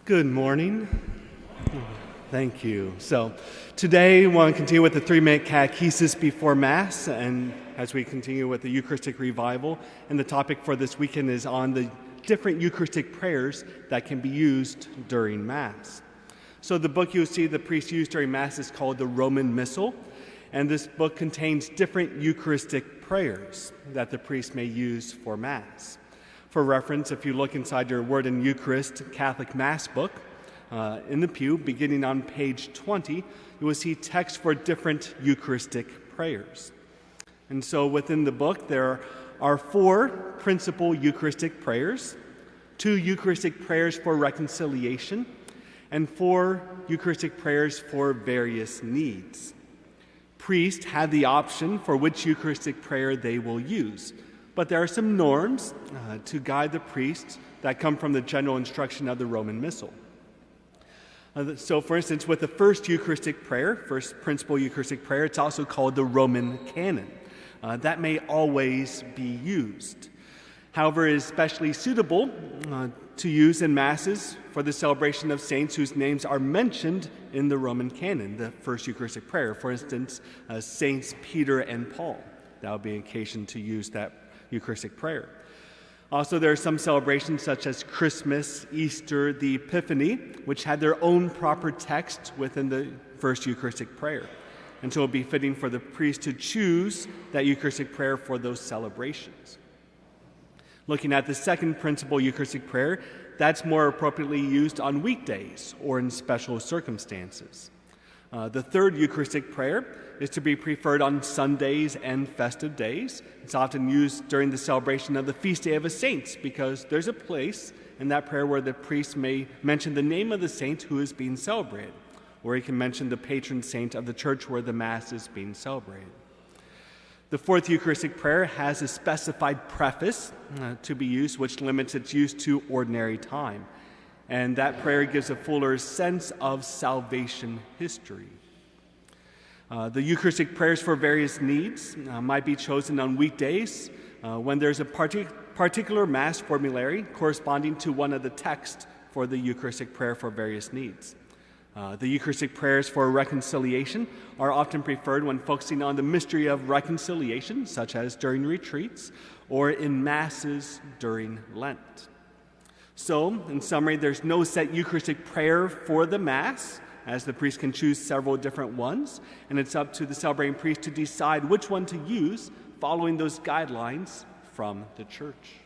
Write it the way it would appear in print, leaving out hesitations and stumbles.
Good morning. Thank you. So today we want to continue with the 3 Minute Catechesis before Mass, and as we continue with the Eucharistic Revival, and the topic for this weekend is on the different Eucharistic prayers that can be used during Mass. So the book you'll see the priest use during Mass is called the Roman Missal, and this book contains different Eucharistic prayers that the priest may use for Mass. For reference, if you look inside your Word in Eucharist Catholic Mass book, in the pew, beginning on page 20, you will see text for different Eucharistic prayers. And so within the book, there are 4 principal Eucharistic prayers, 2 Eucharistic prayers for reconciliation, and 4 Eucharistic prayers for various needs. Priests have the option for which Eucharistic prayer they will use, but there are some norms to guide the priests that come from the general instruction of the Roman Missal. So, for instance, with the first Eucharistic prayer, first principal Eucharistic prayer, it's also called the Roman Canon. That may always be used. However, it is especially suitable to use in Masses for the celebration of saints whose names are mentioned in the Roman Canon, the first Eucharistic prayer. For instance, Saints Peter and Paul. That would be an occasion to use that Eucharistic prayer. Also, there are some celebrations such as Christmas, Easter, the Epiphany, which had their own proper text within the first Eucharistic prayer. And so it would be fitting for the priest to choose that Eucharistic prayer for those celebrations. Looking at the second principal Eucharistic prayer, that's more appropriately used on weekdays or in special circumstances. The third Eucharistic prayer is to be preferred on Sundays and festive days. It's often used during the celebration of the feast day of a saint because there's a place in that prayer where the priest may mention the name of the saint who is being celebrated, or he can mention the patron saint of the church where the Mass is being celebrated. The fourth Eucharistic prayer has a specified preface to be used, which limits its use to ordinary time. And that prayer gives a fuller sense of salvation history. The Eucharistic prayers for various needs might be chosen on weekdays when there's a particular Mass formulary corresponding to one of the texts for the Eucharistic prayer for various needs. The Eucharistic prayers for reconciliation are often preferred when focusing on the mystery of reconciliation, such as during retreats or in Masses during Lent. So, in summary, there's no set Eucharistic prayer for the Mass, as the priest can choose several different ones, and it's up to the celebrating priest to decide which one to use following those guidelines from the Church.